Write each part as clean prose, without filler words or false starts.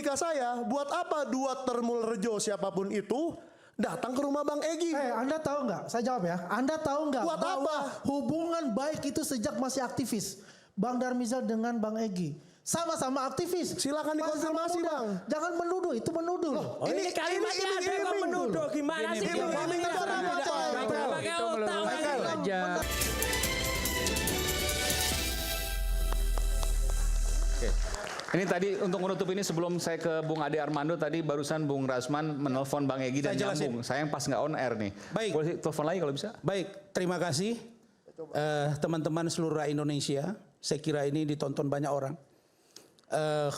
logika saya, buat apa dua Termulrejo siapapun itu datang ke rumah Bang Egy? Anda tahu nggak? Saya jawab ya. Anda tahu nggak Buat bahwa apa? hubungan baik itu sejak masih aktivis Bang Darmizal dengan Bang Egy sama-sama aktivis. Silakan dikonfirmasi, Bang. Jangan menuduh, itu menuduh. Oh, ini kalimatnya ada yang menuduh. Gimana sih? Iming-iming itu apa? Pakai otak aja. Ini tadi untuk menutup ini sebelum saya ke Bung Ade Armando, tadi barusan Bung Rasman menelpon Bang Egy dan nyambung. Saya yang pas nggak on air nih. Baik. Boleh telepon lagi kalau bisa? Baik, terima kasih teman-teman seluruh rakyat Indonesia. Saya kira ini ditonton banyak orang.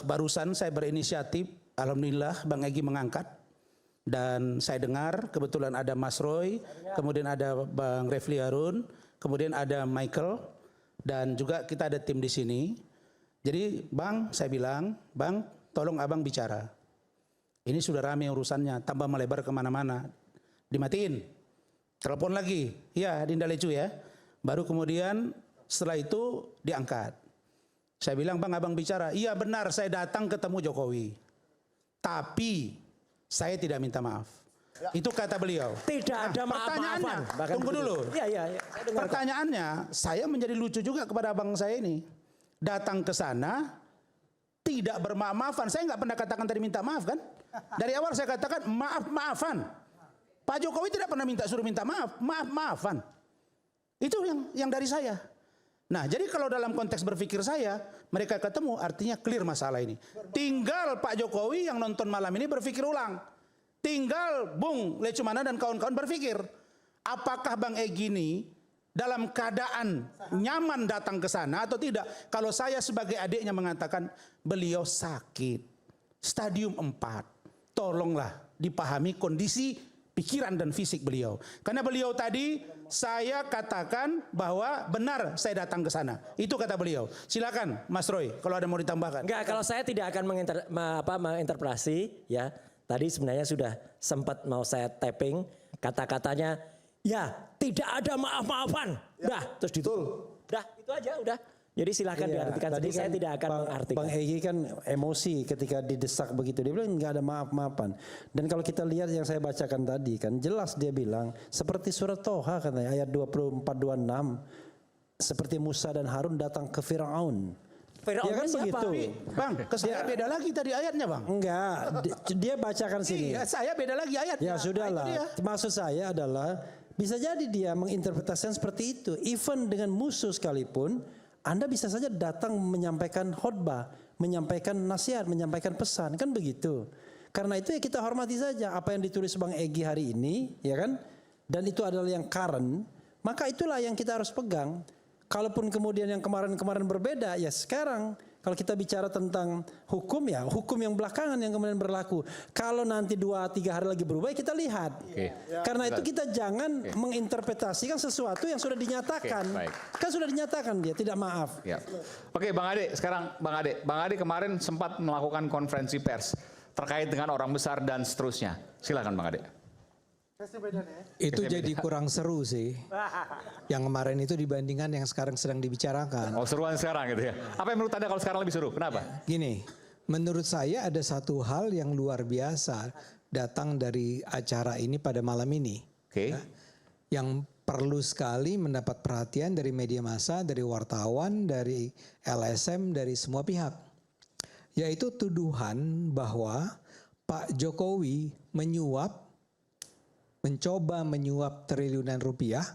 Barusan saya berinisiatif, alhamdulillah Bang Egy mengangkat. Dan saya dengar kebetulan ada Mas Roy, kemudian ada Bang Refli Harun, kemudian ada Michael, dan juga kita ada tim di sini. Jadi Bang, saya bilang, Bang tolong Abang bicara. Ini sudah rame urusannya, tambah melebar kemana-mana. Dimatiin, telepon lagi, ya Dinda Lecu ya. Baru kemudian setelah itu diangkat. Saya bilang, Bang Abang bicara, iya benar saya datang ketemu Jokowi. Tapi saya tidak minta maaf. Ya. Itu kata beliau. Tidak ada pertanyaannya, tunggu dulu. Iya. Pertanyaannya, saya menjadi lucu juga kepada abang saya ini. Datang ke sana tidak bermaaf-maafan. Saya nggak pernah katakan tadi minta maaf kan? Dari awal saya katakan maaf-maafan. Pak Jokowi tidak pernah suruh minta maaf, maaf-maafan. Itu yang dari saya. Nah, jadi kalau dalam konteks berpikir saya, mereka ketemu artinya clear masalah ini. Tinggal Pak Jokowi yang nonton malam ini berpikir ulang. Tinggal Bung Lecumana dan kawan-kawan berpikir, apakah Bang Egy ini dalam keadaan nyaman datang ke sana atau tidak? Kalau saya sebagai adiknya mengatakan beliau sakit, stadium 4. Tolonglah dipahami kondisi pikiran dan fisik beliau. Karena beliau tadi saya katakan bahwa benar saya datang ke sana. Itu kata beliau. Silakan Mas Roy kalau ada mau ditambahkan. Enggak, kalau saya tidak akan menginterpretasi ya. Tadi sebenarnya sudah sempat mau saya tapping kata-katanya, ya tidak ada maaf-maafan. Udah, terus ditutup. Udah, itu aja udah. Jadi silakan diartikan sendiri, saya tidak akan mengartikan. Bang Egy kan emosi ketika didesak begitu. Dia bilang nggak ada maaf-maafan. Dan kalau kita lihat yang saya bacakan tadi kan jelas dia bilang seperti surat Toha katanya ayat 24-26. Seperti Musa dan Harun datang ke Firaun. Firaun kan siapa? begitu. Bang, ke saya beda lagi tadi ayatnya Bang. Enggak, dia bacakan sini. Iya, saya beda lagi ayatnya. Ya sudahlah. Maksud saya adalah bisa jadi dia menginterpretasikan seperti itu. Even dengan musuh sekalipun, Anda bisa saja datang menyampaikan khotbah, menyampaikan nasihat, menyampaikan pesan, kan begitu. Karena itu ya kita hormati saja apa yang ditulis Bang Egy hari ini, ya kan? Dan itu adalah yang current, maka itulah yang kita harus pegang. Kalaupun kemudian yang kemarin-kemarin berbeda, ya sekarang kalau kita bicara tentang hukum ya hukum yang belakangan yang kemudian berlaku. Kalau nanti 2-3 hari lagi berubah ya kita lihat. Karena itu kita jangan menginterpretasikan sesuatu yang sudah dinyatakan. Kan sudah dinyatakan dia tidak maaf. Ya. Oke Bang Ade, sekarang Bang Ade kemarin sempat melakukan konferensi pers terkait dengan orang besar dan seterusnya. Silakan Bang Ade. Itu jadi kurang seru sih. Yang kemarin itu dibandingkan yang sekarang sedang dibicarakan. Oh seruan sekarang gitu ya. Apa yang menurut Anda kalau sekarang lebih seru? Kenapa? Gini, menurut saya ada satu hal yang luar biasa datang dari acara ini pada malam ini. Oke. Ya, yang perlu sekali mendapat perhatian dari media massa, dari wartawan, dari LSM, dari semua pihak. Yaitu tuduhan bahwa Pak Jokowi mencoba menyuap triliunan rupiah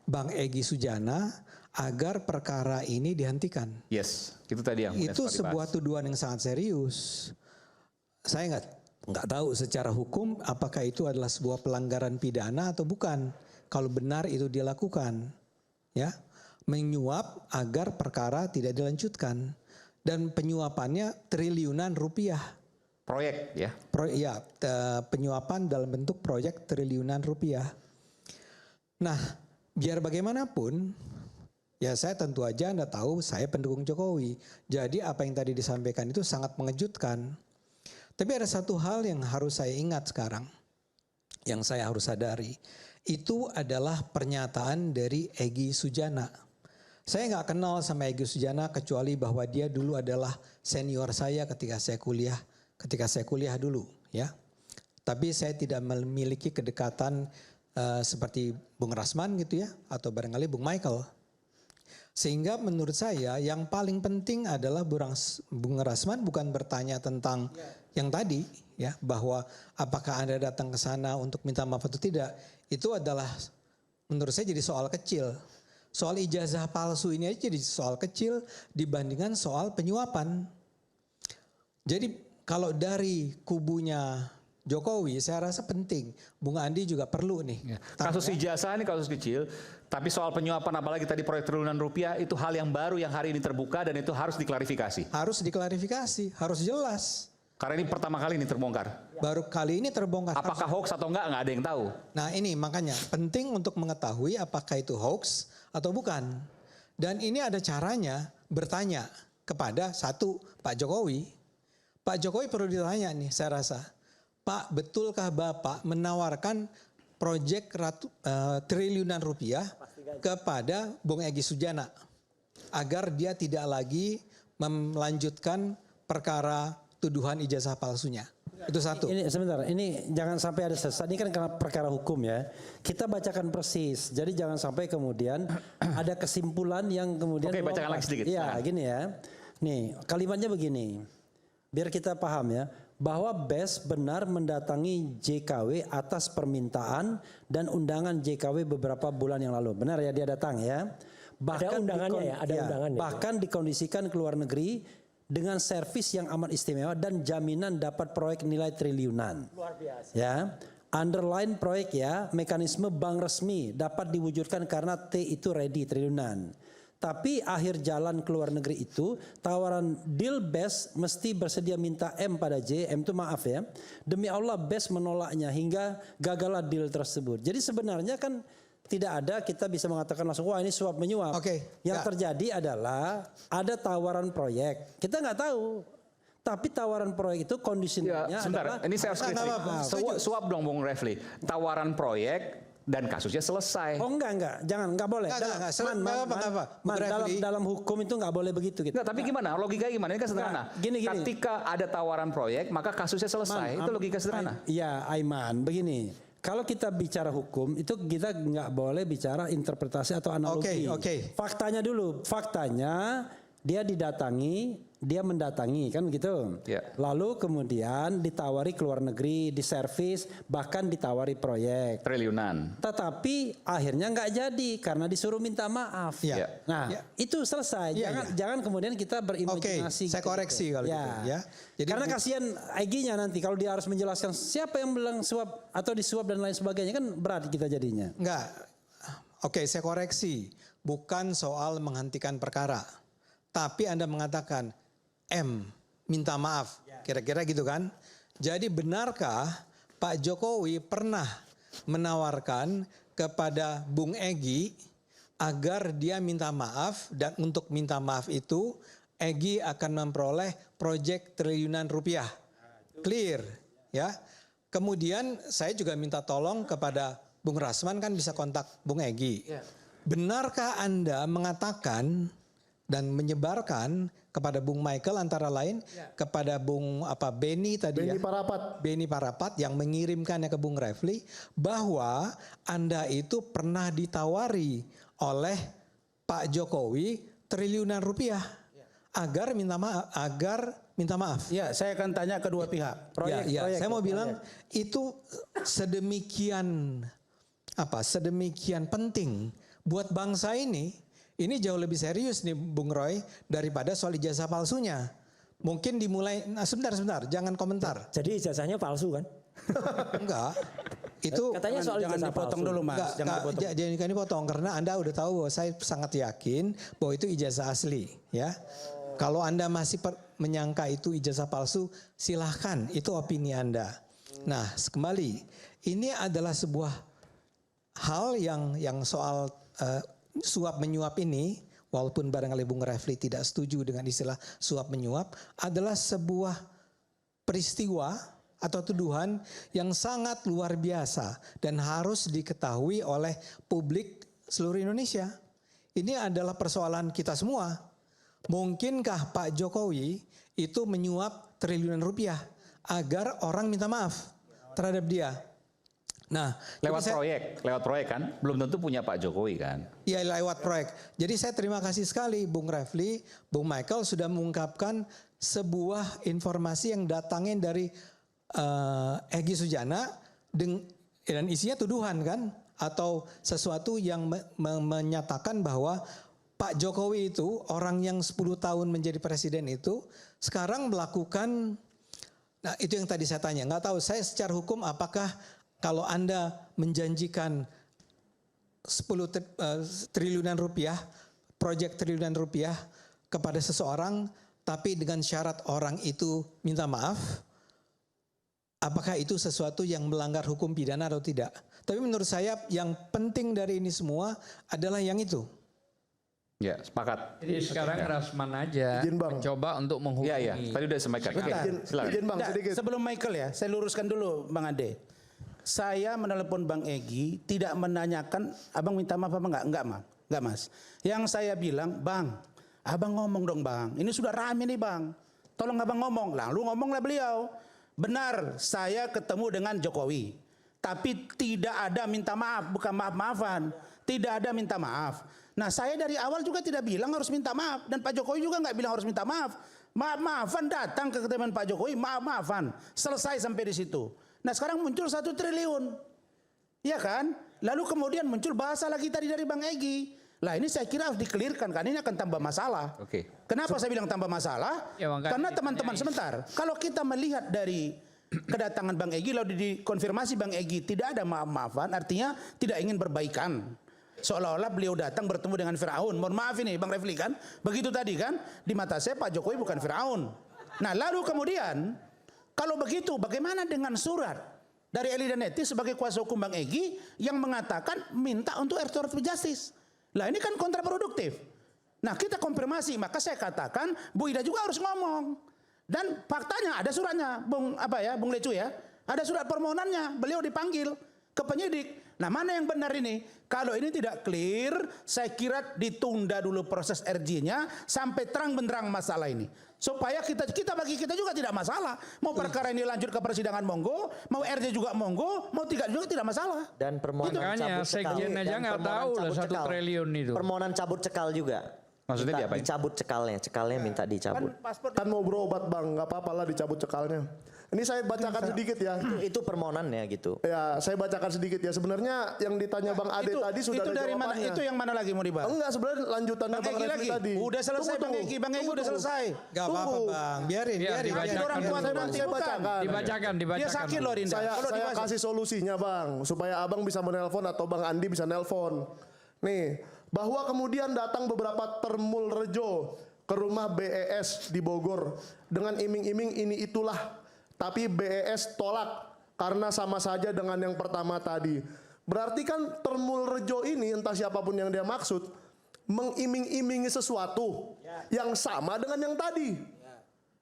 Bang Egy Sujana agar perkara ini dihentikan. Yes, itu tadi yang itu sebuah tuduhan yang sangat serius. Saya nggak tahu secara hukum apakah itu adalah sebuah pelanggaran pidana atau bukan. Kalau benar itu dilakukan, ya menyuap agar perkara tidak dilanjutkan dan penyuapannya triliunan rupiah. Proyek ya? Penyuapan dalam bentuk proyek triliunan rupiah. Nah, biar bagaimanapun, ya saya tentu aja Anda tahu saya pendukung Jokowi. Jadi apa yang tadi disampaikan itu sangat mengejutkan. Tapi ada satu hal yang harus saya ingat sekarang, yang saya harus sadari. Itu adalah pernyataan dari Egy Sujana. Saya nggak kenal sama Egy Sujana kecuali bahwa dia dulu adalah senior saya ketika saya kuliah ketika saya kuliah dulu ya. Tapi saya tidak memiliki kedekatan seperti Bung Rasman gitu ya, atau barangkali Bung Michael. Sehingga menurut saya yang paling penting adalah Bung Rasman bukan bertanya tentang yang tadi ya, bahwa apakah Anda datang ke sana untuk minta maaf atau tidak. Itu adalah menurut saya jadi soal kecil. Soal ijazah palsu ini aja jadi soal kecil dibandingkan soal penyuapan. Jadi kalau dari kubunya Jokowi saya rasa penting. Bung Andi juga perlu nih. Kasus ijazah ini kasus kecil, tapi soal penyuapan apalagi tadi proyek triliunan rupiah itu hal yang baru yang hari ini terbuka dan itu harus diklarifikasi. Harus diklarifikasi, harus jelas. Karena ini pertama kali ini terbongkar. Baru kali ini terbongkar. Apakah hoax atau enggak ada yang tahu. Nah ini makanya penting untuk mengetahui apakah itu hoax atau bukan. Dan ini ada caranya bertanya kepada satu Pak Jokowi. Pak Jokowi perlu ditanya nih saya rasa. Pak, betulkah Bapak menawarkan proyek triliunan rupiah kepada Bung Egy Sujana agar dia tidak lagi melanjutkan perkara tuduhan ijazah palsunya? Itu satu. Ini sebentar, ini jangan sampai ada sesat. Ini kan karena perkara hukum ya. Kita bacakan persis. Jadi jangan sampai kemudian ada kesimpulan yang kemudian. Oke, bacakan lagi sedikit. Iya, gini ya. Nih, kalimatnya begini. Biar kita paham ya. Bahwa BES benar mendatangi JKW atas permintaan dan undangan JKW beberapa bulan yang lalu. Benar ya dia datang ya. Ada undangannya ya, ada undangannya. Bahkan dikondisikan ke luar negeri dengan servis yang amat istimewa dan jaminan dapat proyek nilai triliunan. Luar biasa. Ya. Underline proyek ya, mekanisme bank resmi dapat diwujudkan karena T itu ready triliunan. Tapi akhir jalan ke luar negeri itu tawaran deal BES mesti bersedia minta M pada J. M itu maaf ya. Demi Allah BES menolaknya hingga gagallah deal tersebut. Jadi sebenarnya kan tidak ada kita bisa mengatakan langsung wah ini suap menyuap. Oke, Yang terjadi adalah ada tawaran proyek. Kita nggak tahu. Tapi tawaran proyek itu kondisinya Ya, sebentar, adalah ini saya harus kritik. Suap dong Bung Refli. Tawaran proyek dan kasusnya selesai. oh enggak, jangan boleh. Enggak. Dalam hukum itu enggak boleh begitu gitu. Enggak, tapi gimana? Logikanya gimana? Ini kan sederhana. Gini. Ketika ada tawaran proyek, maka kasusnya selesai. Itu logika sederhana. Iya, Aiman, begini. Kalau kita bicara hukum, itu kita nggak boleh bicara interpretasi atau analogi. Oke. Faktanya dulu, faktanya dia mendatangi kan gitu. Ya. Lalu kemudian ditawari ke luar negeri, diservis, bahkan ditawari proyek. Triliunan. Tetapi akhirnya nggak jadi karena disuruh minta maaf. Ya. Nah, Ya. itu selesai. Jangan kemudian kita berimajinasi. Oke, saya koreksi kalau gitu, ya. Jadi Karena kasihan Egy-nya nanti kalau dia harus menjelaskan siapa yang bilang suap atau disuap dan lain sebagainya kan berat kita jadinya. Enggak. Oke, saya koreksi. Bukan soal menghentikan perkara. Tapi Anda mengatakan M minta maaf. Kira-kira gitu kan. Jadi benarkah Pak Jokowi pernah menawarkan kepada Bung Egy agar dia minta maaf dan untuk minta maaf itu Egy akan memperoleh proyek triliunan rupiah. Clear ya. Kemudian saya juga minta tolong kepada Bung Rasman kan bisa kontak Bung Egy. Benarkah Anda mengatakan dan menyebarkan kepada Bung Michael antara lain kepada Bung Beni tadi Beni Parapat yang mengirimkannya ke Bung Refli bahwa Anda itu pernah ditawari oleh Pak Jokowi triliunan rupiah agar minta maaf. Ya, saya akan tanya kedua pihak. Proyek. Saya mau bilang itu sedemikian penting buat bangsa ini. Ini jauh lebih serius nih Bung Roy daripada soal ijazah palsunya. Mungkin dimulai, sebentar, jangan komentar. Jadi ijazahnya palsu kan? Enggak. Itu Katanya soal jangan ijazah dipotong palsu. dulu Mas. jangan dipotong karena Anda udah tahu bahwa saya sangat yakin bahwa itu ijazah asli ya. Kalau Anda masih menyangka itu ijazah palsu, silahkan, itu opini Anda. Nah, kembali, ini adalah sebuah hal yang soal suap menyuap ini, walaupun barangkali Bung Refli tidak setuju dengan istilah suap menyuap, adalah sebuah peristiwa atau tuduhan yang sangat luar biasa dan harus diketahui oleh publik seluruh Indonesia. Ini adalah persoalan kita semua. Mungkinkah Pak Jokowi itu menyuap triliunan rupiah agar orang minta maaf terhadap dia. Nah, lewat proyek kan, belum tentu punya Pak Jokowi kan. ya lewat proyek. Jadi saya terima kasih sekali Bung Refli, Bung Michael sudah mengungkapkan sebuah informasi yang datangin dari Egy Sujana dan isinya tuduhan kan, atau sesuatu yang menyatakan bahwa Pak Jokowi itu orang yang 10 tahun menjadi presiden itu sekarang melakukan, nah itu yang tadi saya tanya, nggak tahu saya secara hukum apakah kalau Anda menjanjikan 10 triliunan rupiah, proyek triliunan rupiah kepada seseorang, tapi dengan syarat orang itu minta maaf, apakah itu sesuatu yang melanggar hukum pidana atau tidak? Tapi menurut saya yang penting dari ini semua adalah yang itu. Ya, sepakat. Jadi sekarang Rasman aja Izin, Bang. mencoba untuk menghubungi. Iya, tadi udah sampaikan. Silakan. Izin Bang Nggak, sedikit. sebelum Michael ya, saya luruskan dulu Bang Ade. Saya menelepon Bang Egy tidak menanyakan abang minta maaf apa enggak Mas. Yang saya bilang, Bang, abang ngomong dong Bang. Ini sudah rame nih Bang. Tolong abang ngomong. Lalu ngomonglah beliau. Benar, saya ketemu dengan Jokowi. Tapi tidak ada minta maaf, bukan maaf-maafan. Tidak ada minta maaf. Nah saya dari awal juga tidak bilang harus minta maaf. Dan Pak Jokowi juga nggak bilang harus minta maaf. Maaf-maafan datang ke ketemuan Pak Jokowi, maaf-maafan. Selesai sampai di situ. Nah sekarang muncul 1 triliun. Ya kan? Lalu kemudian muncul bahasa lagi tadi dari Bang Egy. Lah ini saya kira harus dikelirkan, karena ini akan tambah masalah. Oke. Kenapa saya bilang tambah masalah? Ya, Bang, Karena kan teman-teman ditanyain. sebentar. Kalau kita melihat dari kedatangan Bang Egy, lalu dikonfirmasi Bang Egy tidak ada maaf-maafan, artinya tidak ingin berbaikan. Seolah-olah beliau datang bertemu dengan Firaun. Mohon maaf ini Bang Refli kan. Begitu tadi kan. Di mata saya Pak Jokowi bukan Firaun. Nah lalu kemudian kalau begitu bagaimana dengan surat dari Eli Danetti sebagai kuasa hukum Bang Egy yang mengatakan minta untuk restoratif justice. Lah ini kan kontraproduktif. Nah kita konfirmasi, maka saya katakan Bu Ida juga harus ngomong. Dan faktanya ada suratnya Bung Lecu ya. Ada surat permohonannya, beliau dipanggil ke penyidik. Nah mana yang benar ini? Kalau ini tidak clear, saya kira ditunda dulu proses RJ-nya sampai terang benderang masalah ini. Supaya bagi kita juga tidak masalah. Mau perkara ini lanjut ke persidangan monggo, mau RJ juga monggo, mau tidak juga tidak masalah. Dan permohonan Makanya cabut cekal. sekjen aja Dan nggak permohonan tahu loh cabut 1 cekal. triliun itu. Permohonan cabut cekal juga. Maksudnya Minta diapain? dicabut cekalnya minta dicabut. Kan mau berobat Bang, nggak apa-apa lah dicabut cekalnya. Ini saya bacakan sedikit ya. Itu permohonannya gitu. Ya, saya bacakan sedikit ya. Sebenarnya yang ditanya Bang Ade tadi sudah itu ada dari mana? jawabannya. Itu yang mana lagi mau dibahas? Enggak, sebenarnya lanjutannya Bang Bang Egy Refli lagi. tadi. Udah selesai Bang Egy, Bang Egy udah selesai. Gak apa-apa Bang, biarin. Biar dibacakan Itu orang tua saya dulu. nanti Saya bukan. bacakan. Dibacakan. Dia sakit loh Rinda. Saya dibahas- kasih solusinya Bang, supaya Abang bisa menelpon atau Bang Andi bisa nelpon. Nih, bahwa kemudian datang beberapa termul rejo ke rumah BES di Bogor dengan iming-iming ini itulah, tapi BES tolak karena sama saja dengan yang pertama tadi. Berarti kan termul rejo ini entah siapapun yang dia maksud mengiming-imingi sesuatu yang sama dengan yang tadi.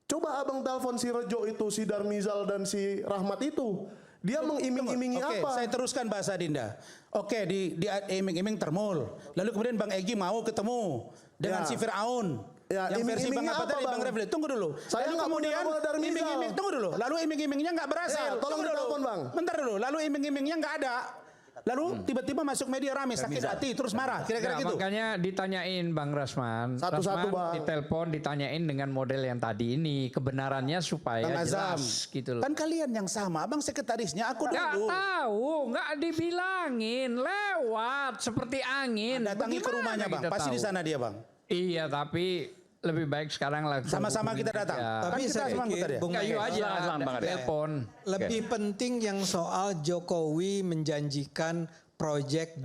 Coba Abang telepon si Rejo itu, si Darmizal dan si Rahmat itu. Dia mengiming-imingi Oke, apa? saya teruskan bahasa Dinda. Oke, di iming-iming termul. Lalu kemudian Bang Egy mau ketemu dengan Ya. si Firaun. Ya, yang versi Bang iming-imingnya apa tadi apa, Bang Bang? Refli? Tunggu dulu. Saya Lalu nggak punya kemudian nomor Darmizal. iming-iming, tunggu dulu. Lalu iming-imingnya nggak berhasil. Ya, tolong Tunggu dulu. ditelepon, Bang. Bentar dulu. Lalu iming-imingnya nggak ada. Lalu tiba-tiba masuk media rame, sakit hati, terus marah. Kira-kira Nggak, gitu. makanya ditanyain Bang Rasman. Satu-satu, Rasman Bang. ditelepon, ditanyain dengan model yang tadi ini. Kebenarannya supaya Bang Azam, jelas gitu loh. kan kalian yang sama, Abang sekretarisnya, aku Nggak dulu. tahu, nggak dibilangin, lewat seperti angin. Datangi ke Bagaimana rumahnya Bang, kita pasti tahu? di sana dia Bang. Iya, tapi lebih baik sekarang langsung Sama-sama hubungin kita datang. aja. Kan Tapi kita saya semua pikir, anggota dia. Bung Kayu Michael, aja, Silakan, Bang Ade. telepon. lebih penting yang soal Jokowi menjanjikan proyek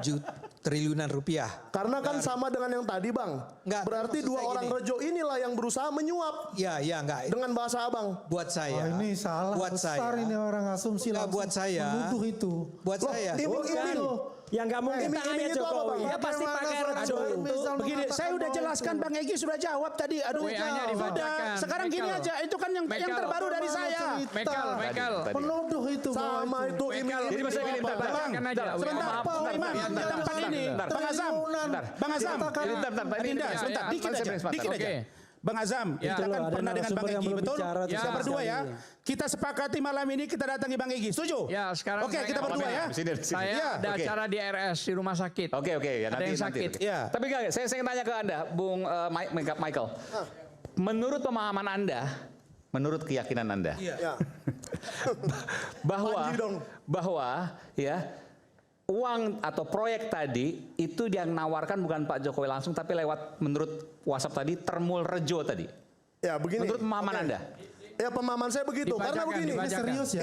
triliunan rupiah. Karena kan sama dengan yang tadi Bang. Nggak, Berarti maksud dua saya orang gini. Rejo inilah yang berusaha menyuap Ya enggak. dengan bahasa Abang. Buat saya. Ini salah Buat besar saya. ini orang asumsi Enggak, langsung buat saya. menuduh itu. Buat saya. Iming-iming. Yang nggak mungkin Iming-iming tangannya itu apa, Jokowi. Bang? Ya pasti Bagaimana pakai seorang rejo Jokowi itu. misal Begini, mengatakan saya udah bahwa jelaskan itu. Bang Egy sudah jawab tadi. Aduh, WA-nya sudah. dibacakan. Sekarang gini Mekel. aja, itu kan yang Mekel. terbaru dari saya. Mekel. Menuduh itu bahwa Sama itu Mekel. iming-iming. Jadi maksudnya gini, bentar, Bang, Bacakan aja. sebentar, Maaf, Pak Imam, bentar, di tempat ini, bentar. Bang Azam, Triliunan. Bang Azam, Dikatakan- Adinda, sebentar, dikit aja. Oke. Dikit aja. Bang Azam, Ya. kita Itu loh, kan ada pernah dengan narasumber Bang yang Egy, belum betul? bicara tuh Kita sama berdua sekali. ya. Kita sepakati malam ini kita datangi Bang Egy. Setuju? Ya, sekarang Oke, kita berdua ya. Di sini. Saya Iya, ada oke. acara di RS di rumah sakit. Oke, ya Ada nanti yang sakit. Iya. Tapi enggak, saya ingin tanya ke Anda, Bung Michael. Menurut pemahaman Anda, menurut keyakinan Anda, Ya. bahwa Panji dong. bahwa ya uang atau proyek tadi itu yang nawarkan bukan Pak Jokowi langsung tapi lewat menurut WhatsApp tadi Termul Rejo tadi. Ya begini. Menurut pemahaman Oke. Anda? Ya pemahaman saya begitu. Karena Dibacakan, begini. dibacakan. Serius ya?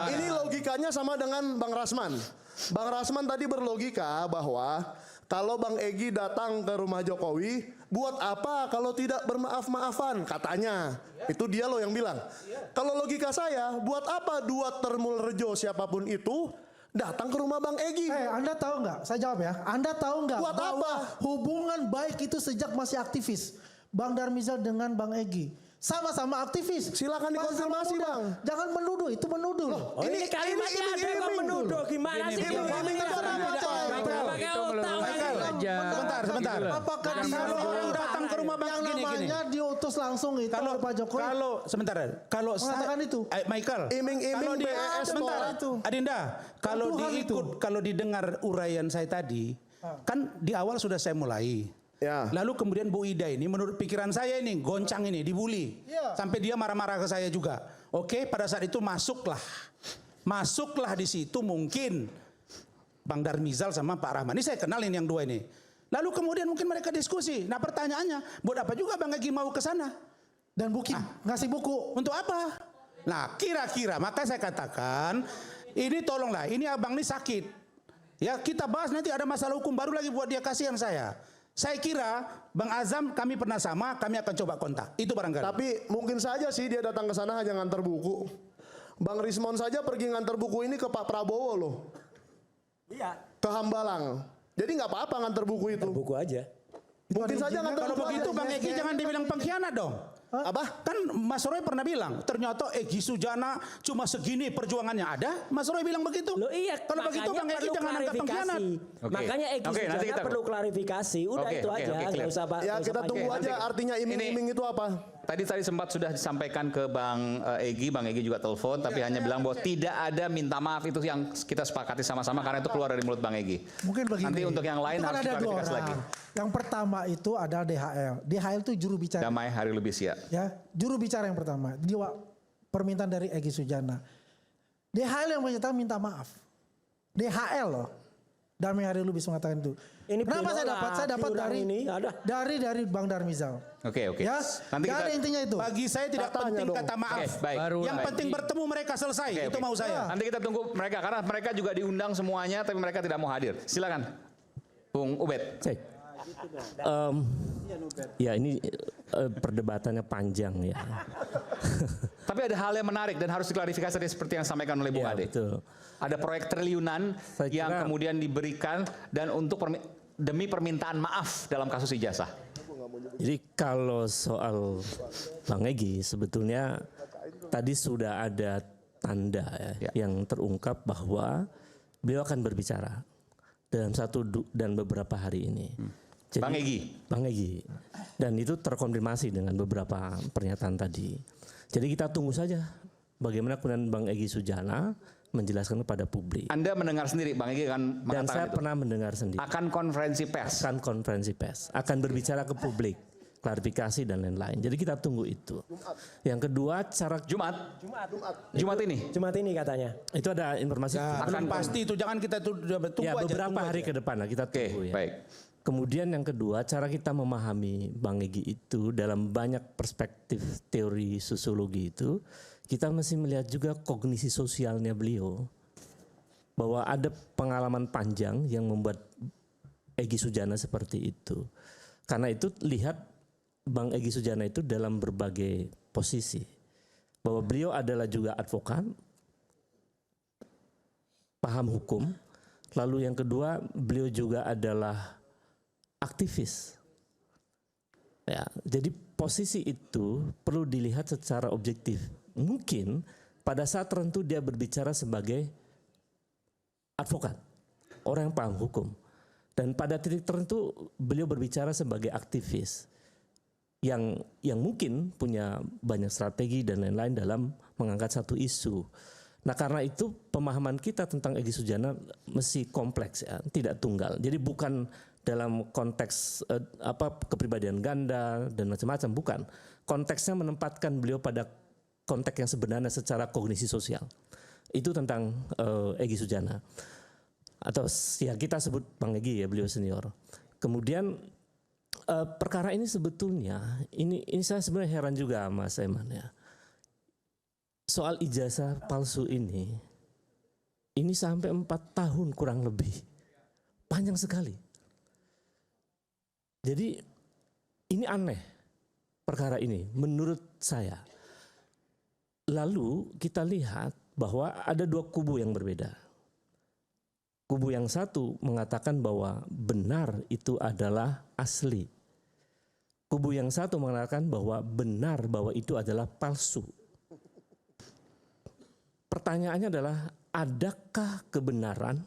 Ini logikanya sama dengan Bang Rasman. Bang Rasman tadi berlogika bahwa kalau Bang Egy datang ke rumah Jokowi, buat apa kalau tidak bermaaf-maafan? Katanya. Itu dia loh yang bilang. Kalau logika saya, buat apa dua Termul Rejo siapapun itu datang ke rumah Bang Egy? Anda tahu nggak? Saya jawab ya. Anda tahu nggak Buat bahwa apa? hubungan baik itu sejak masih aktivis Bang Darmizal dengan Bang Egy sama-sama aktivis. Silakan dikonfirmasi, Sama-sama Bang. muda. Jangan menuduh, itu menuduh. Oh, ini kalimatnya ada kok menuduh. Gimana sih? Sebentar. Apakah dia Kalau orang datang ke rumah Bang yang gini. namanya diutus langsung itu oleh Pak Jokowi? Kalau Mengatakan itu. Michael, Iming-iming kalau di- BES sebentar itu. Adinda, kalau Tuhan diikut, kalau didengar uraian saya tadi, kan di awal sudah saya mulai. Ya. Lalu kemudian Bu Ida ini menurut pikiran saya ini goncang ini dibully. Ya. Sampai dia marah-marah ke saya juga. Oke, pada saat itu masuklah di situ mungkin Bang Darmizal sama Pak Rahman. Ini saya kenalin yang dua ini. Lalu kemudian mungkin mereka diskusi. Nah pertanyaannya, buat apa juga Bang Egy mau ke sana? Dan Buki ngasih buku. Untuk apa? Nah kira-kira maka saya katakan ini tolonglah, ini abang ini sakit. Ya kita bahas nanti ada masalah hukum baru lagi buat dia, kasihan saya. Saya kira Bang Azam kami pernah sama, kami akan coba kontak. Itu barangkali. Tapi mungkin saja sih dia datang ke sana hanya ngantar buku. Bang Rismon saja pergi ngantar buku ini ke Pak Prabowo loh. Iya. Ke Hambalang. Jadi nggak apa-apa ngantar buku itu. Buku aja. Mungkin saja ngantar Kalau buku begitu aja. Bang Egy jangan dibilang pengkhianat dong. Apa? Kan Mas Roy pernah bilang, ternyata Egy Sujana cuma segini perjuangannya ada. Mas Roy bilang begitu. Loh iya, Kalau begitu Bang Egy perlu jangan anggap pengkhianat. klarifikasi. Makanya Egy Oke, nanti Sujana kita- perlu klarifikasi. Udah Oke, itu oke, aja, oke, nggak clear. usah Pak. Ya nggak usah kita pakai. tunggu aja artinya iming-iming itu apa. Tadi sempat sudah disampaikan ke Bang Egy juga telepon, tapi hanya bilang bahwa tidak ada minta maaf, itu yang kita sepakati sama-sama karena itu keluar dari mulut Bang Egy. Mungkin begini. Nanti untuk yang lain Itu kan harus ada dua diklarifikasi orang. lagi. Yang pertama itu adalah DHL. DHL itu juru bicara. Damai Hari Lubisia. Ya, juru bicara yang pertama. Dia permintaan dari Egy Sujana. DHL yang menyatakan minta maaf. DHL loh. Damai Hari Lubis mengatakan itu. Ini Kenapa saya pinola, dapat? Saya dapat piurang dari ini ada. dari Bang Darmizal. Oke. Ya, Nanti gak kita ada intinya itu. Bagi saya tidak Katanya penting dong. kata maaf. Oke, baik. Yang penting bertemu mereka selesai. Oke, Itu oke. mau saya. Nanti kita tunggu mereka karena mereka juga diundang semuanya tapi mereka tidak mau hadir. Silakan. Bung Ubed. Ya ini perdebatannya panjang ya. Tapi ada hal yang menarik dan harus diklarifikasi tadi seperti yang disampaikan oleh Bung Ya, Ade. betul. Ada proyek triliunan Saya yang kira- kemudian diberikan dan untuk demi permintaan maaf dalam kasus ijazah. Jadi kalau soal Bang Egy sebetulnya tadi sudah ada tanda ya, yang terungkap bahwa beliau akan berbicara dalam dan beberapa hari ini. Jadi, Bang Egy. Dan itu terkonfirmasi dengan beberapa pernyataan tadi. Jadi kita tunggu saja bagaimana kemudian Bang Egy Sujana menjelaskan kepada publik. Anda mendengar sendiri Bang Egy akan Dan mengatakan saya itu. pernah mendengar sendiri. Akan konferensi pers. Akan konferensi pers, akan berbicara ke publik, klarifikasi dan lain-lain. Jadi kita tunggu itu. Yang kedua, cara Jumat ini. Jumat ini katanya. itu ada informasi Belum pasti itu, jangan kita tunggu ya aja. beberapa tunggu hari aja. ke depan lah kita Oke, tunggu ya. baik. Kemudian yang kedua, cara kita memahami Bang Egy itu dalam banyak perspektif teori sosiologi itu, kita mesti melihat juga kognisi sosialnya beliau. Bahwa ada pengalaman panjang yang membuat Egy Sujana seperti itu. Karena itu lihat Bang Egy Sujana itu dalam berbagai posisi. Bahwa beliau adalah juga advokat, paham hukum. Lalu yang kedua, beliau juga adalah aktivis. Ya, jadi posisi itu perlu dilihat secara objektif. Mungkin pada saat tertentu dia berbicara sebagai advokat, orang yang paham hukum. Dan pada titik tertentu beliau berbicara sebagai aktivis. yang mungkin punya banyak strategi dan lain-lain dalam mengangkat satu isu. Nah, karena itu pemahaman kita tentang Egy Sujana mesti kompleks ya, tidak tunggal. Jadi bukan dalam konteks kepribadian ganda dan macam-macam, bukan. Konteksnya menempatkan beliau pada konteks yang sebenarnya secara kognisi sosial. Itu tentang Egy Sujana. Atau ya kita sebut Bang Egy ya, beliau senior. Kemudian perkara ini sebetulnya ini saya sebenarnya heran juga Mas Eman ya. Soal ijazah palsu ini sampai 4 tahun kurang lebih. Panjang sekali. Jadi ini aneh perkara ini menurut saya. Lalu kita lihat bahwa ada 2 kubu yang berbeda. Kubu yang satu mengatakan bahwa benar itu adalah asli. Kubu yang satu mengatakan bahwa benar bahwa itu adalah palsu. Pertanyaannya adalah, adakah kebenaran?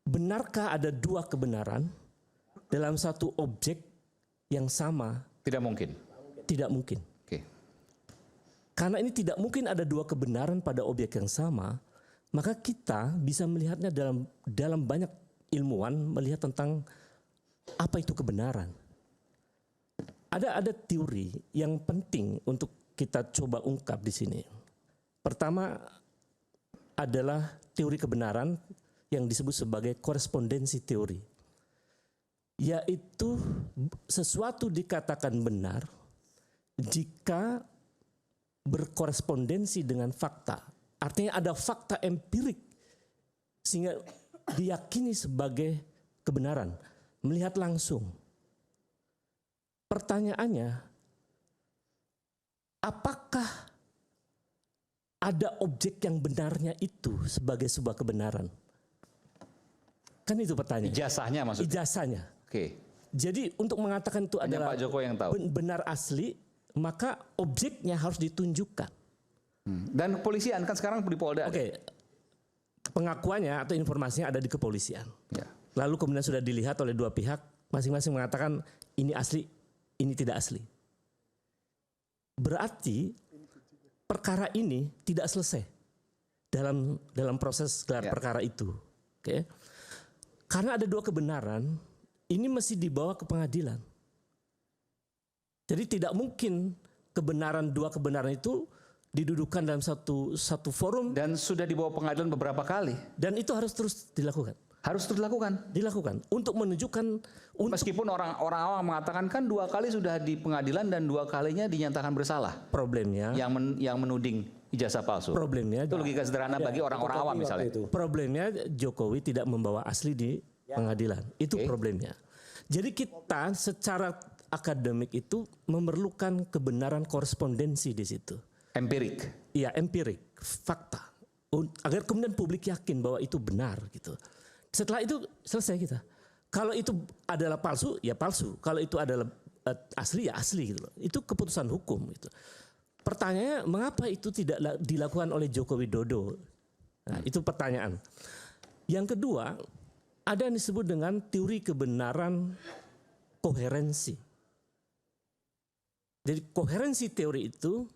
Benarkah ada 2 kebenaran dalam satu objek yang sama? Tidak mungkin. Tidak mungkin. Oke. Karena ini tidak mungkin ada 2 kebenaran pada objek yang sama, maka kita bisa melihatnya dalam banyak ilmuwan melihat tentang apa itu kebenaran. Ada teori yang penting untuk kita coba ungkap di sini. Pertama adalah teori kebenaran yang disebut sebagai korespondensi teori. Yaitu sesuatu dikatakan benar jika berkorespondensi dengan fakta. Artinya ada fakta empirik sehingga diyakini sebagai kebenaran. Melihat langsung. Pertanyaannya, apakah ada objek yang benarnya itu sebagai sebuah kebenaran? Kan itu pertanyaan. Ijazahnya maksudnya? Ijazahnya. Oke. Jadi untuk mengatakan itu Hanya adalah Pak Jokowi yang tahu. benar asli, maka objeknya harus ditunjukkan. Dan kepolisian kan sekarang di Polda. Oke. Pengakuannya atau informasinya ada di kepolisian. Ya. Lalu kemudian sudah dilihat oleh 2 pihak, masing-masing mengatakan ini asli, ini tidak asli. Berarti perkara ini tidak selesai dalam proses gelar perkara itu. Oke. Karena ada 2 kebenaran, ini mesti dibawa ke pengadilan. Jadi tidak mungkin 2 kebenaran itu didudukan dalam satu forum. Dan sudah dibawa pengadilan beberapa kali. Dan itu harus terus dilakukan. Harus terus dilakukan. Dilakukan untuk menunjukkan. Meskipun orang awam mengatakan kan 2 kali sudah di pengadilan dan 2 kalinya dinyatakan bersalah. Problemnya. Yang menuding ijazah palsu. Problemnya. Itu logika sederhana bagi orang-orang awam misalnya. Problemnya Jokowi tidak membawa asli di pengadilan. Itu problemnya. Jadi kita secara akademik itu memerlukan kebenaran korespondensi di situ. Empirik. Iya, empirik, fakta. Agar kemudian publik yakin bahwa itu benar gitu. Setelah itu selesai kita. Kalau itu adalah palsu, ya palsu. Kalau itu adalah asli, ya asli gitu loh. Itu keputusan hukum gitu. Pertanyaannya, mengapa itu tidak dilakukan oleh Joko Widodo? Nah, itu pertanyaan. Yang kedua, ada yang disebut dengan teori kebenaran koherensi. Jadi koherensi teori itu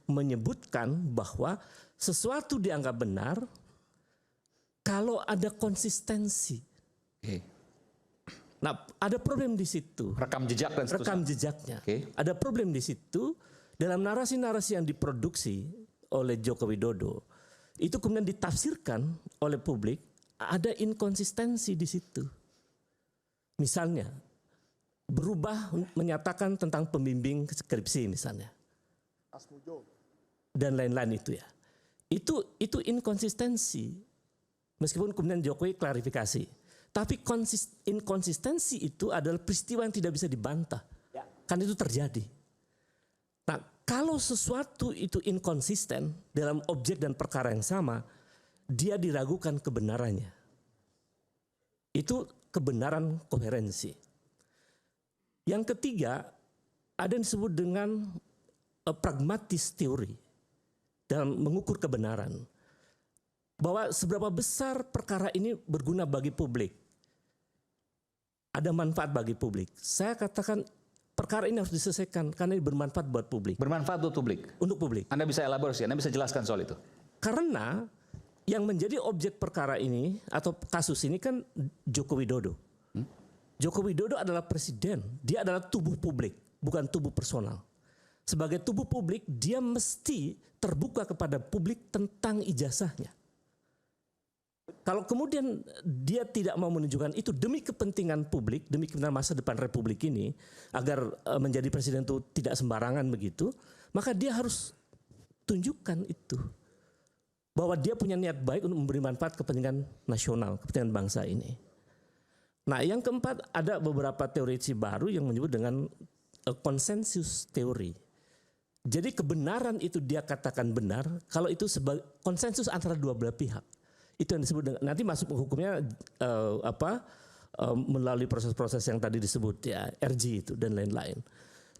menyebutkan bahwa sesuatu dianggap benar kalau ada konsistensi. Nah, ada problem di situ. Rekam jejak dan seterusnya. Rekam jejaknya. Ada problem di situ dalam narasi-narasi yang diproduksi oleh Joko Widodo. Itu kemudian ditafsirkan oleh publik, ada inkonsistensi di situ. Misalnya, berubah menyatakan tentang pembimbing skripsi misalnya. Dan lain-lain itu ya. Itu inkonsistensi. Meskipun kemudian Jokowi klarifikasi. Tapi inkonsistensi itu adalah peristiwa yang tidak bisa dibantah. Kan itu terjadi. Nah, kalau sesuatu itu inkonsisten dalam objek dan perkara yang sama, dia diragukan kebenarannya. Itu kebenaran koherensi. Yang ketiga, ada yang disebut dengan pragmatis teori dalam mengukur kebenaran. Bahwa seberapa besar perkara ini berguna bagi publik. ada manfaat bagi publik. Saya katakan perkara ini harus diselesaikan karena ini bermanfaat buat publik. Bermanfaat buat publik. Untuk publik. Anda bisa elaborasi, Anda bisa jelaskan soal itu. Karena yang menjadi objek perkara ini atau kasus ini kan Joko Widodo. Joko Widodo adalah presiden, dia adalah tubuh publik, bukan tubuh personal. Sebagai tubuh publik, dia mesti terbuka kepada publik tentang ijazahnya. Kalau kemudian dia tidak mau menunjukkan itu demi kepentingan publik, demi kepentingan masa depan republik ini, agar menjadi presiden itu tidak sembarangan begitu, maka dia harus tunjukkan itu. Bahwa dia punya niat baik untuk memberi manfaat kepentingan nasional, kepentingan bangsa ini. Nah, yang keempat, ada beberapa teori baru yang menyebut dengan konsensus teori. Jadi kebenaran itu dia katakan benar kalau itu sebagai konsensus antara dua belah pihak. Itu yang disebut dengan, nanti masuk hukumnya melalui proses-proses yang tadi disebut ya, RG itu dan lain-lain.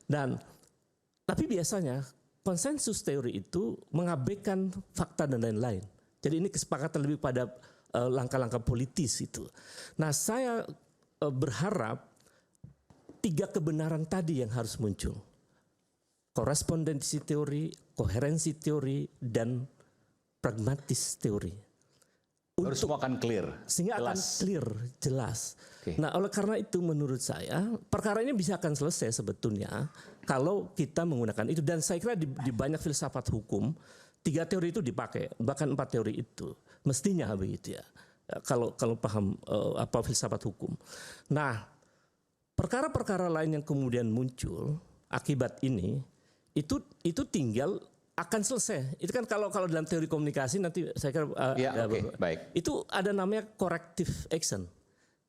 Dan tapi biasanya konsensus teori itu mengabaikan fakta dan lain-lain. Jadi ini kesepakatan lebih pada langkah-langkah politis itu. Nah, saya berharap 3 kebenaran tadi yang harus muncul. Korespondensi teori, koherensi teori, dan pragmatis teori. Baru semua akan clear. Sehingga jelas. akan clear, jelas. Oke. Nah, oleh karena itu menurut saya perkara ini bisa akan selesai sebetulnya kalau kita menggunakan itu. Dan saya kira di banyak filsafat hukum 3 teori itu dipakai, bahkan 4 teori itu mestinya begitu ya. Kalau paham filsafat hukum. Nah, perkara-perkara lain yang kemudian muncul akibat ini itu tinggal akan selesai. Itu kan kalau dalam teori komunikasi nanti saya kira baik. itu ada namanya corrective action.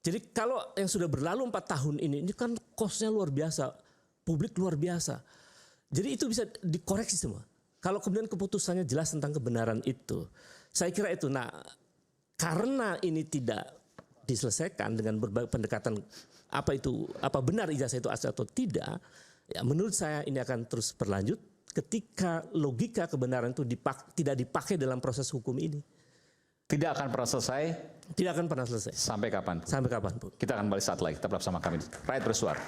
Jadi kalau yang sudah berlalu 4 tahun ini kan cost-nya luar biasa, publik luar biasa. Jadi itu bisa dikoreksi semua. Kalau kemudian keputusannya jelas tentang kebenaran itu, saya kira itu. Nah, karena ini tidak diselesaikan dengan berbagai pendekatan apa benar ijazah itu asli atau tidak, ya menurut saya ini akan terus berlanjut. Ketika logika kebenaran itu tidak dipakai dalam proses hukum ini. Tidak akan pernah selesai. Tidak akan pernah selesai. Sampai kapanpun. Sampai kapanpun. Kita akan balik saat lagi. Tetap bersama kami. Rakyat Bersuara.